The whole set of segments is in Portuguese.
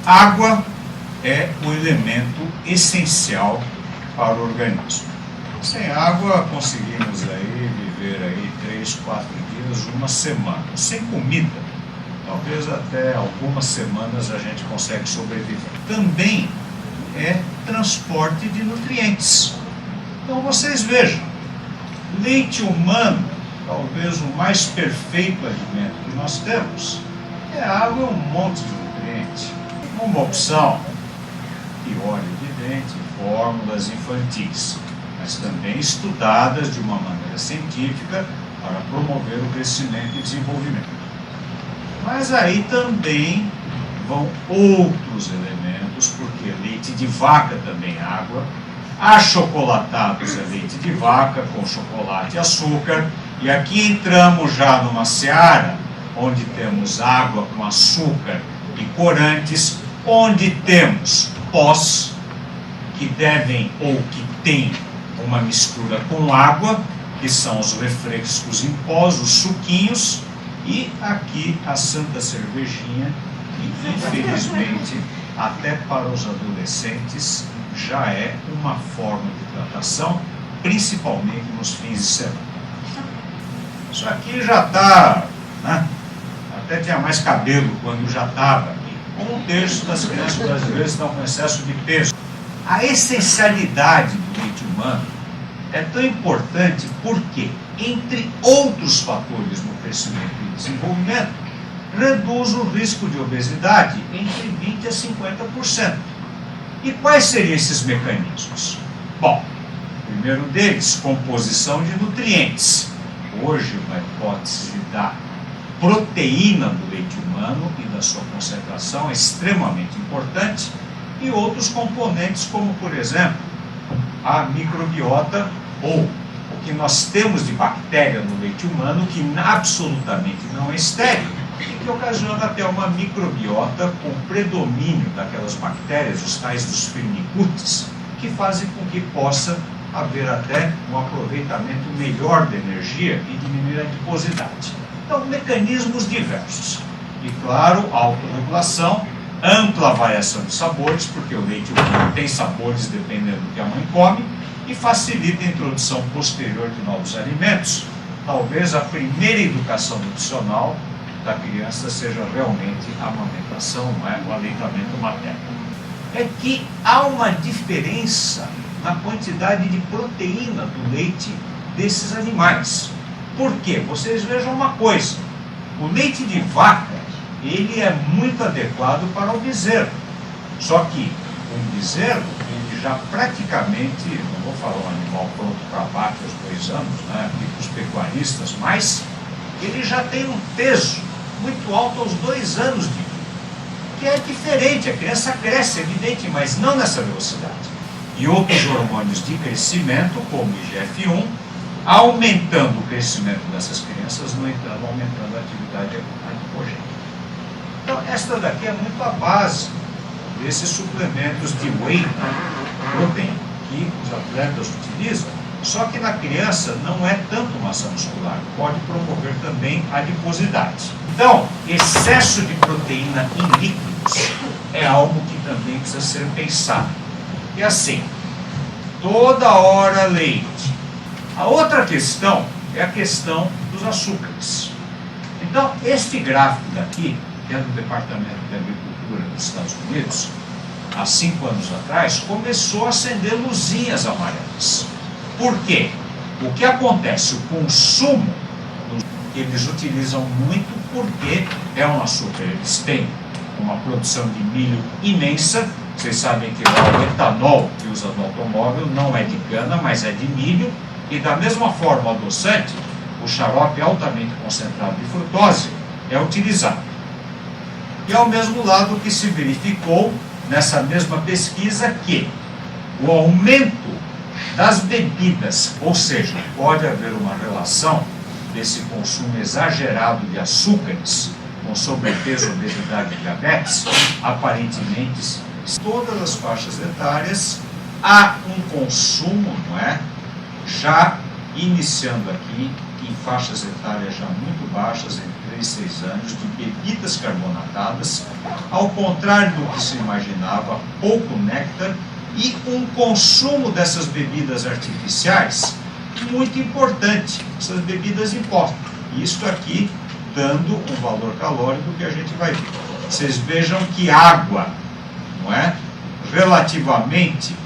Água é o elemento essencial para o organismo. Sem água conseguimos aí viver aí 3, 4 dias, uma semana. Sem comida, talvez até algumas semanas a gente consegue sobreviver. Também é transporte de nutrientes. Então vocês vejam, leite humano, talvez o mais perfeito alimento que nós temos, é água e um monte de nutrientes. Uma opção, e óleo de dente, fórmulas infantis, mas também estudadas de uma maneira científica para promover o crescimento e desenvolvimento. Mas aí também vão outros elementos, porque leite de vaca também é água, achocolatados é leite de vaca com chocolate e açúcar, e aqui entramos já numa seara onde temos água com açúcar e corantes, onde temos pós que devem ou que têm uma mistura com água, que são os refrescos em pós, os suquinhos, e aqui a santa cervejinha, que infelizmente até para os adolescentes já é uma forma de tratação, principalmente nos fins de semana. Isso aqui já está, né? Até tinha mais cabelo quando já estava. Um terço das crianças brasileiras estão com excesso de peso. A essencialidade do leite humano é tão importante porque, entre outros fatores no crescimento e desenvolvimento, reduz o risco de obesidade entre 20% a 50%. E quais seriam esses mecanismos? Bom, o primeiro deles, composição de nutrientes. Hoje, uma hipótese da proteína do leite humano e da sua concentração é extremamente importante, e outros componentes, como, por exemplo, a microbiota, ou o que nós temos de bactéria no leite humano, que absolutamente não é estéril, e que ocasiona até uma microbiota com predomínio daquelas bactérias, os tais dos firmicutes, que fazem com que possa haver até um aproveitamento melhor da energia e diminuir a adiposidade. Então, mecanismos diversos. E, claro, autorregulação, ampla variação de sabores, porque o leite humano tem sabores dependendo do que a mãe come, e facilita a introdução posterior de novos alimentos. Talvez a primeira educação nutricional da criança seja realmente a amamentação, não é? O aleitamento materno. É que há uma diferença na quantidade de proteína do leite desses animais. Por quê? Vocês vejam uma coisa, o leite de vaca, ele é muito adequado para o bezerro. Só que o bezerro, ele já praticamente, não vou falar um animal pronto para abate aos 2 anos, né, aqui para os pecuaristas, mas ele já tem um peso muito alto aos 2 anos de vida. Que é diferente, a criança cresce, evidente, mas não nessa velocidade. E outros hormônios de crescimento, como o IGF-1, aumentando o crescimento dessas crianças, no entanto, aumentando a atividade adipogênica. Então, esta daqui é muito a base desses suplementos de whey protein que os atletas utilizam, só que na criança não é tanto massa muscular, pode promover também adiposidade. Então, excesso de proteína em líquidos é algo que também precisa ser pensado. E assim, toda hora leite. A outra questão é a questão dos açúcares. Então, este gráfico daqui, que é do Departamento de Agricultura dos Estados Unidos, há 5 anos atrás, começou a acender luzinhas amarelas. Por quê? O que acontece? O consumo, eles utilizam muito porque é um açúcar. Eles têm uma produção de milho imensa. Vocês sabem que o etanol que usa no automóvel não é de cana, mas é de milho. E da mesma forma, o adoçante, o xarope altamente concentrado de frutose, é utilizado. E ao mesmo lado que se verificou nessa mesma pesquisa que o aumento das bebidas, ou seja, pode haver uma relação desse consumo exagerado de açúcares com sobrepeso, obesidade e diabetes, aparentemente, em todas as faixas etárias, há um consumo, não é, já iniciando aqui em faixas etárias já muito baixas, entre 3 e 6 anos, de bebidas carbonatadas, ao contrário do que se imaginava, pouco néctar e um consumo dessas bebidas artificiais muito importante. Essas bebidas importam. Isso aqui dando um valor calórico que a gente vai ver. Vocês vejam que água, não é? Relativamente,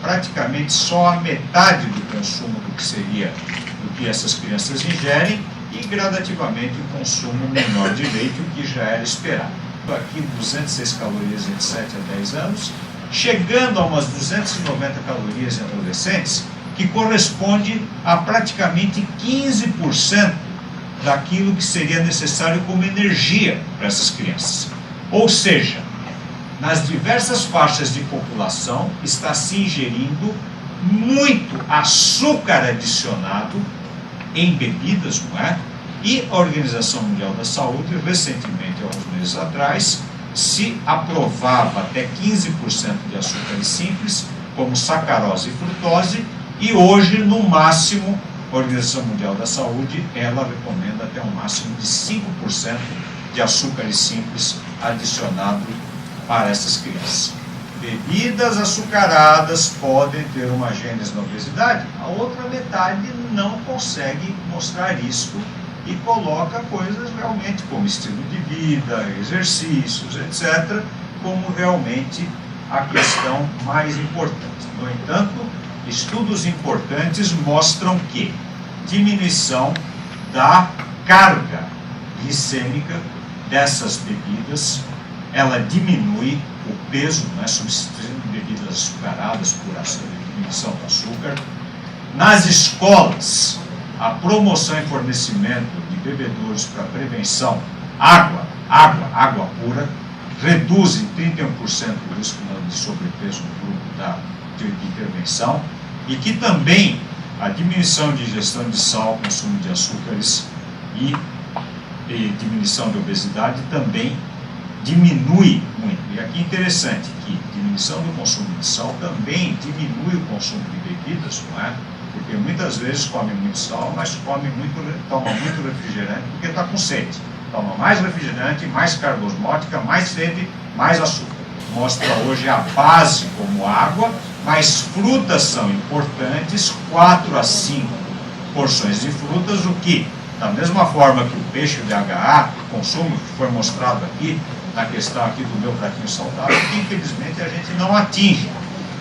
praticamente só a metade do consumo do que seria, do que essas crianças ingerem, e gradativamente um consumo menor de leite, o que já era esperado. Aqui 206 calorias entre 7 a 10 anos, chegando a umas 290 calorias em adolescentes, que corresponde a praticamente 15% daquilo que seria necessário como energia para essas crianças. Ou seja, nas diversas faixas de população está se ingerindo muito açúcar adicionado em bebidas, não é? E a Organização Mundial da Saúde, recentemente, há uns meses atrás, se aprovava até 15% de açúcares simples, como sacarose e frutose, e hoje, no máximo, a Organização Mundial da Saúde, ela recomenda até um máximo de 5% de açúcares simples adicionado para essas crianças. Bebidas açucaradas podem ter uma gênese na obesidade, a outra metade não consegue mostrar isso e coloca coisas realmente como estilo de vida, exercícios, etc., como realmente a questão mais importante. No entanto, estudos importantes mostram que diminuição da carga glicêmica dessas bebidas, ela diminui o peso, não é, substituindo bebidas açucaradas por diminuição do açúcar. Nas escolas, a promoção e fornecimento de bebedouros para prevenção, água pura, reduz em 31% o risco de sobrepeso no grupo de intervenção, e que também a diminuição de ingestão de sal, consumo de açúcares e diminuição de obesidade também diminui muito. E aqui é interessante que diminuição do consumo de sal também diminui o consumo de bebidas, não é? Porque muitas vezes come muito sal, mas toma muito refrigerante porque está com sede. Toma mais refrigerante, mais carga osmótica, mais sede, mais açúcar. Mostra hoje a base como água, mas frutas são importantes, 4 a 5 porções de frutas, o que, da mesma forma que o peixe DHA, consumo que foi mostrado aqui, na questão aqui do meu pratinho saudável, que infelizmente a gente não atinge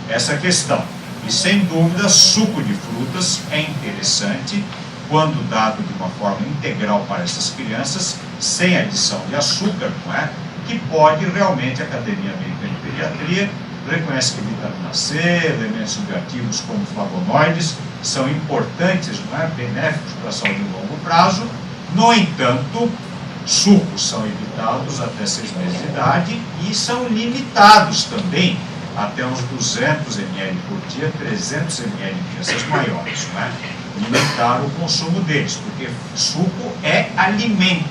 essa questão. E sem dúvida, suco de frutas é interessante quando dado de uma forma integral para essas crianças, sem adição de açúcar, não é? Que pode realmente, a Academia Americana de Pediatria reconhece que vitamina C, elementos bioativos como flavonoides, são importantes, não é? Benéficos para a saúde a longo prazo. No entanto, sucos são evitados até 6 meses de idade e são limitados também até uns 200 ml por dia, 300 ml em crianças maiores, não é? Limitar o consumo deles, porque suco é alimento,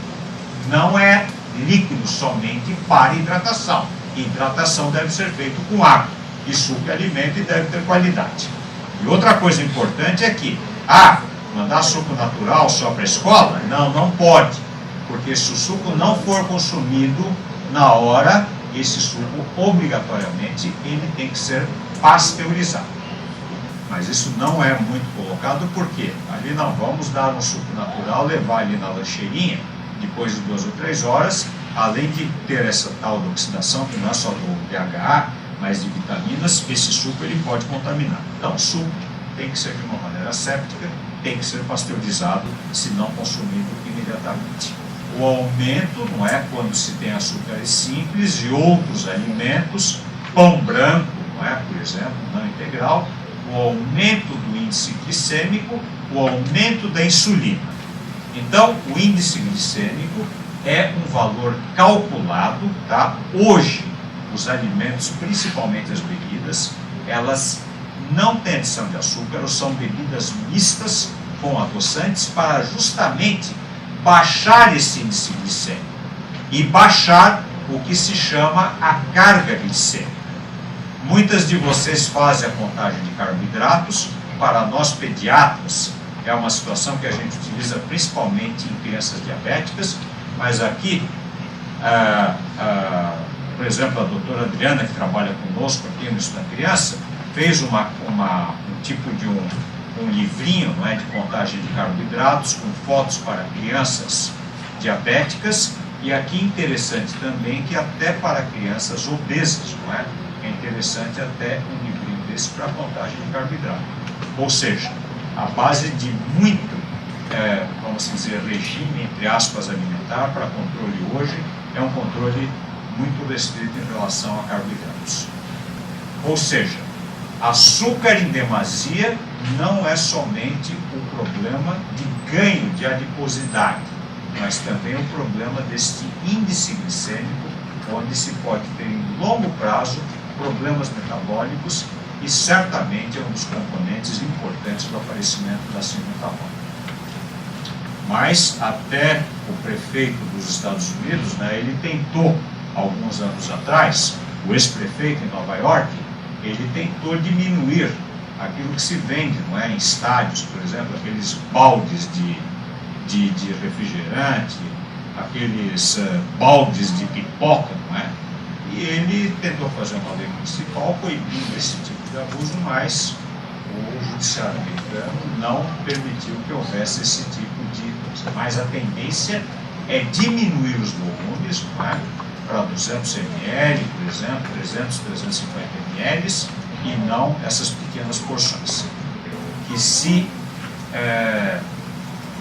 não é líquido somente para hidratação. Hidratação deve ser feita com água, e suco é alimento e deve ter qualidade. E outra coisa importante é que, mandar suco natural só para a escola? Não, não pode, porque se o suco não for consumido na hora, esse suco, obrigatoriamente, ele tem que ser pasteurizado. Mas isso não é muito colocado, porque ali não vamos dar um suco natural, levar ali na lancheirinha, depois de 2 ou 3 horas, além de ter essa tal de oxidação, que não é só do DHA, mas de vitaminas, esse suco ele pode contaminar. Então, o suco tem que ser de uma maneira séptica, tem que ser pasteurizado, se não consumido imediatamente. O aumento, não é, quando se tem açúcares simples e outros alimentos, pão branco, não é, por exemplo, não integral, o aumento do índice glicêmico, o aumento da insulina. Então, o índice glicêmico é um valor calculado, tá? Hoje, os alimentos, principalmente as bebidas, elas não têm adição de açúcar, ou são bebidas mistas com adoçantes para justamente baixar esse índice glicêmico e baixar o que se chama a carga glicêmica. Muitas de vocês fazem a contagem de carboidratos. Para nós pediatras, é uma situação que a gente utiliza principalmente em crianças diabéticas, mas aqui, por exemplo, a doutora Adriana, que trabalha conosco aqui no Estudo da Criança, fez um tipo de um livrinho, não é, de contagem de carboidratos com fotos para crianças diabéticas, e aqui interessante também que até para crianças obesas, não é? É interessante até um livrinho desse para contagem de carboidrato. Ou seja, a base de muito, vamos dizer, regime, entre aspas, alimentar para controle hoje é um controle muito restrito em relação a carboidratos. Ou seja, açúcar em demasia não é somente o problema de ganho de adiposidade, mas também o problema deste índice glicêmico, onde se pode ter em longo prazo problemas metabólicos e certamente é um dos componentes importantes do aparecimento da síndrome metabólica. Mas até o prefeito dos Estados Unidos, né, ele tentou, alguns anos atrás, o ex-prefeito em Nova York, ele tentou diminuir aquilo que se vende, não é, em estádios, por exemplo, aqueles baldes de refrigerante, aqueles baldes de pipoca, não é? E ele tentou fazer uma lei municipal proibindo esse tipo de abuso, mas o judiciário americano não permitiu que houvesse esse tipo de coisa. Mas a tendência é diminuir os volumes, não é? Para 200 ml, por exemplo, 300, 350 ml, e não essas pequenas porções. Que se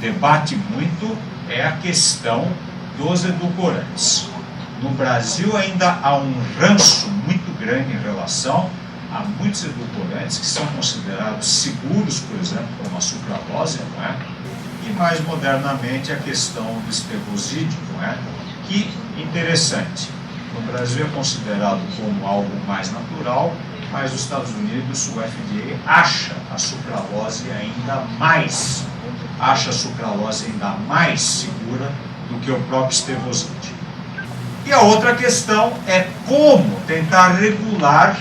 debate muito é a questão dos edulcorantes. No Brasil ainda há um ranço muito grande em relação a muitos edulcorantes que são considerados seguros, por exemplo, como a sucralose, não é? E mais modernamente a questão do esclerosídeo, não é? Que, interessante, no Brasil é considerado como algo mais natural, mas nos Estados Unidos o FDA acha a sucralose ainda mais segura do que o próprio esclerosídeo. E a outra questão é como tentar regular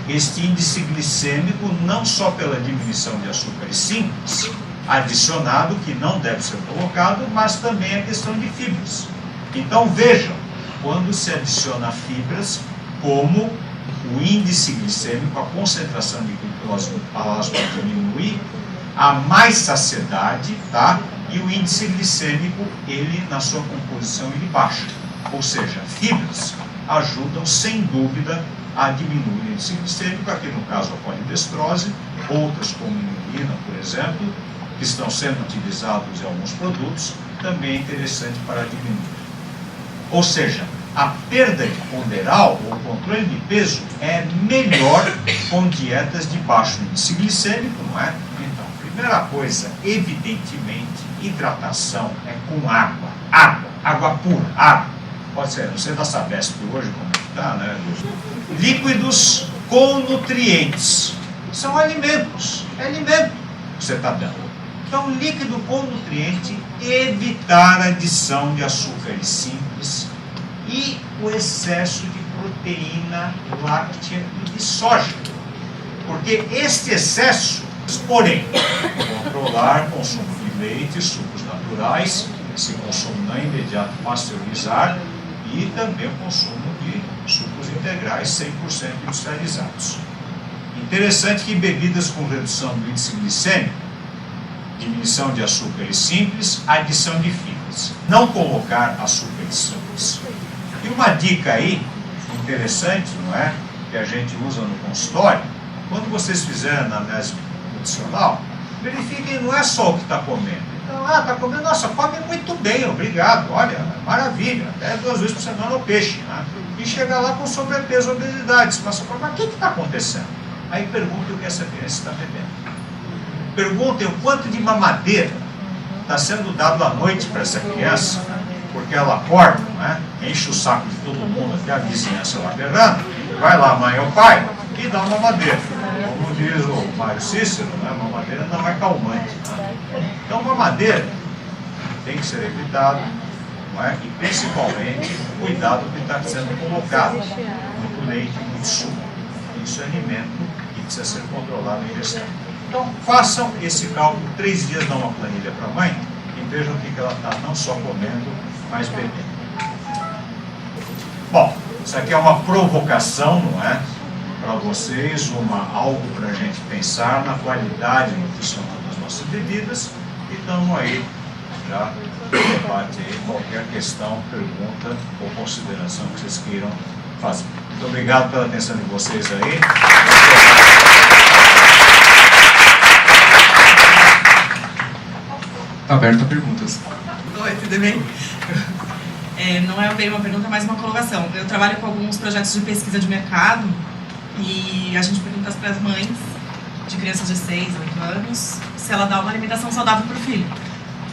este índice glicêmico, não só pela diminuição de açúcares simples, adicionado, que não deve ser colocado, mas também a questão de fibras. Então vejam, quando se adiciona fibras, como o índice glicêmico, a concentração de glicose no plasma diminui, há mais saciedade, tá? E o índice glicêmico, ele, na sua composição, ele baixa. Ou seja, fibras ajudam, sem dúvida, a diminuir o índice glicêmico, aqui no caso a polidestrose, outras como inulina, por exemplo, que estão sendo utilizados em alguns produtos, também é interessante para diminuir. Ou seja, a perda de ponderal, ou controle de peso, é melhor com dietas de baixo índice glicêmico, não é? Então, primeira coisa, evidentemente, hidratação é com água pura, água. Pode ser, não sei da Sabesp hoje como está, né? Líquidos com nutrientes. São alimentos, é alimento que você está dando. Então, líquido com nutriente, evitar a adição de açúcares simples e o excesso de proteína láctea e de soja. Porque este excesso, porém, controlar o consumo de leite, sucos naturais, esse consumo não imediato pasteurizar, e também o consumo de sucos integrais 100% industrializados. Interessante que bebidas com redução do índice glicêmico, diminuição de açúcares simples, adição de fibras. Não colocar açúcares simples. E uma dica aí, interessante, não é? Que a gente usa no consultório, quando vocês fizerem a anamnese nutricional, verifiquem, não é só o que está comendo. Então, está comendo, nossa, come muito bem, obrigado, olha, maravilha, até 2 vezes por semana o peixe, né? E chegar lá com sobrepeso, obesidade, mas o que está acontecendo? Aí perguntem o que essa criança está bebendo. Perguntem o quanto de mamadeira está sendo dado à noite para essa criança, porque ela acorda, né? Enche o saco de todo mundo, até a vizinhança lá berrando, vai lá, mãe ou pai, e dá uma mamadeira. Como diz o Mário Cícero, né? Mamadeira não é calmante. Né? Então, mamadeira tem que ser evitado, não é? E principalmente, cuidado do que está sendo colocado. Muito leite, muito suco. Isso é alimento que precisa ser controlado e ingestado. Então, façam esse cálculo, 3 dias, dá uma planilha para a mãe e vejam o que ela está não só comendo, mas bebendo. Bom, isso aqui é uma provocação, não é? Para vocês, algo para a gente pensar na qualidade nutricional das nossas bebidas, e estamos aí já no debate aí, qualquer questão, pergunta ou consideração que vocês queiram fazer. Muito obrigado pela atenção de vocês aí. Está aberto a perguntas. Oi, tudo bem? Não é bem uma pergunta, mas uma colocação. Eu trabalho com alguns projetos de pesquisa de mercado e a gente pergunta para as mães de crianças de 6, 8 anos se ela dá uma alimentação saudável para o filho.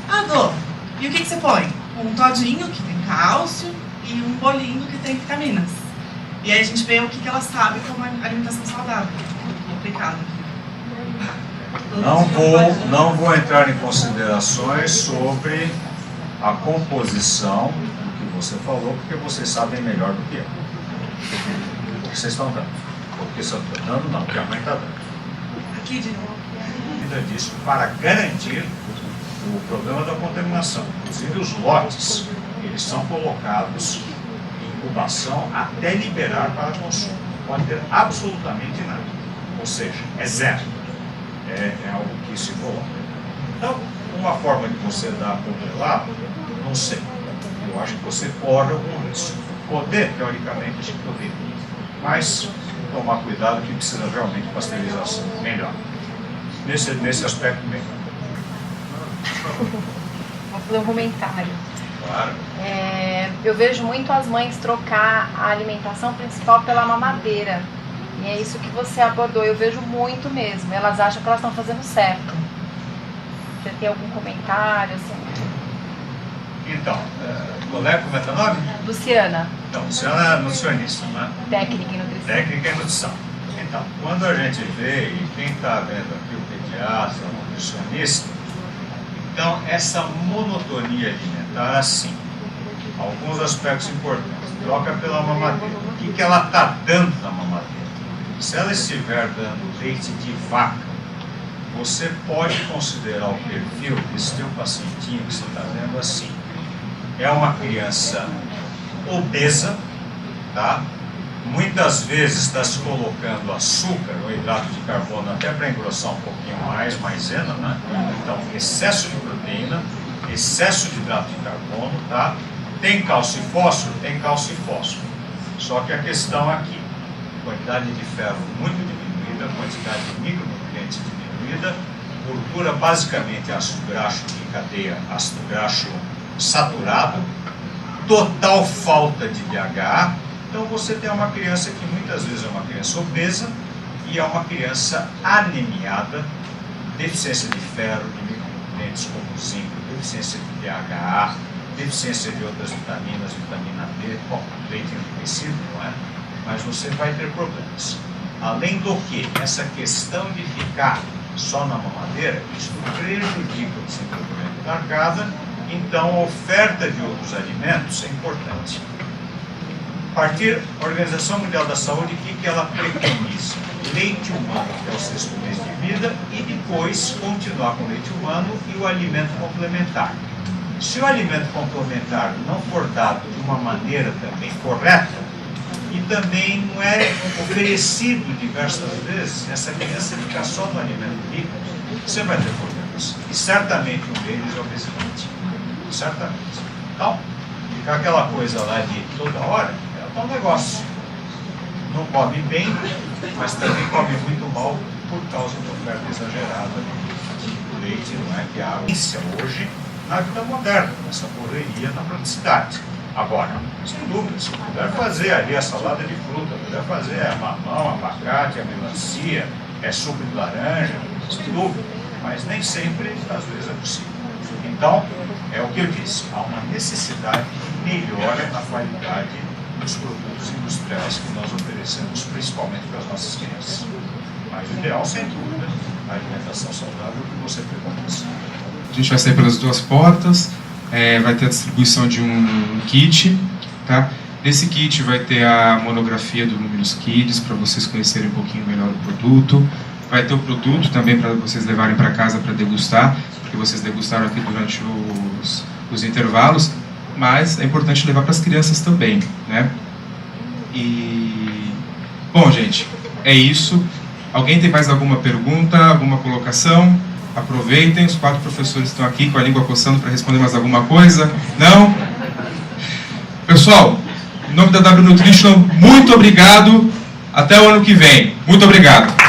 Ah, dou. E o que você põe? Um todinho, que tem cálcio, e um bolinho, que tem vitaminas. E aí a gente vê o que ela sabe como alimentação saudável. Complicado. Não vou entrar em considerações sobre a composição do que você falou, porque vocês sabem melhor do que eu. O que vocês estão dando. Porque se eu estou dando, não, porque a mãe está dando. Aqui de novo. Disso para garantir o problema da contaminação. Inclusive os lotes, eles são colocados em incubação até liberar para consumo. Não pode ter absolutamente nada. Ou seja, é zero. É algo que se coloca. Então, uma forma de você dar congelado, não sei. Eu acho que você corre algum risco. Poder, teoricamente, acho que poderia. Mas tomar cuidado que precisa realmente de pasteurização. Melhor. Nesse aspecto melhor. Vou fazer um comentário. Claro. Eu vejo muito as mães trocar a alimentação principal pela mamadeira. E é isso que você abordou, eu vejo muito mesmo. Elas acham que elas estão fazendo certo. Você tem algum comentário? Assim? Então, colega, como é teu nome? Luciana. Então, Luciana é nutricionista, né? Técnica em nutrição. Técnica em nutrição. Então, quando a gente vê, e quem está vendo aqui o pediatra, o nutricionista, então essa monotonia alimentar, assim, alguns aspectos importantes. Troca pela mamadeira. O que ela está dando na mamadeira? Se ela estiver dando leite de vaca, você pode considerar o perfil desse teu pacientinho que você está vendo assim. É uma criança obesa, tá? Muitas vezes está se colocando açúcar ou hidrato de carbono até para engrossar um pouquinho mais, maisena, né? Então, excesso de proteína, excesso de hidrato de carbono, tá? Tem cálcio e fósforo? Tem cálcio e fósforo. Só que a questão aqui, quantidade de ferro muito diminuída, quantidade de micronutrientes diminuída, gordura basicamente ácido graxo de cadeia, ácido graxo saturado, total falta de DHA. Então você tem uma criança que muitas vezes é uma criança obesa e é uma criança anemiada, deficiência de ferro, de micronutrientes como zinco, deficiência de DHA, deficiência de outras vitaminas, vitamina D, bom, leite enriquecido, não é? Mas você vai ter problemas. Além do que, essa questão de ficar só na mamadeira, isso prejudica o desenvolvimento da arcada, então a oferta de outros alimentos é importante. A partir da Organização Mundial da Saúde, o que ela preconiza? Leite humano até o 6º mês de vida e depois continuar com leite humano e o alimento complementar. Se o alimento complementar não for dado de uma maneira também correta, e também não é oferecido diversas vezes, essa criança ficar só no alimento líquido, você vai ter problemas. E certamente um deles é a obesidade. Certamente. Então, ficar aquela coisa lá de toda hora, é um negócio. Não come bem, mas também come muito mal por causa da oferta exagerada de leite, não é? Que a água hoje na vida moderna, nessa correria, na praticidade. Agora, sem dúvida, se puder fazer ali a salada de fruta, puder fazer a mamão, a abacate, a melancia, suco de laranja, sem dúvida, mas nem sempre, às vezes, é possível. Então, é o que eu disse, há uma necessidade de melhora na qualidade dos produtos industriais que nós oferecemos, principalmente para as nossas crianças. Mas o ideal, sem dúvida, a alimentação saudável que você preconiza. A gente vai sair pelas duas portas, vai ter a distribuição de um kit, tá? Nesse kit vai ter a monografia do Luminous Kids, para vocês conhecerem um pouquinho melhor o produto. Vai ter o produto também para vocês levarem para casa para degustar, porque vocês degustaram aqui durante os intervalos, mas é importante levar para as crianças também, né? E, bom, gente, é isso. Alguém tem mais alguma pergunta, alguma colocação? Aproveitem, os 4 professores estão aqui com a língua coçando para responder mais alguma coisa. Não? Pessoal, em nome da W Nutrition, muito obrigado. Até o ano que vem. Muito obrigado.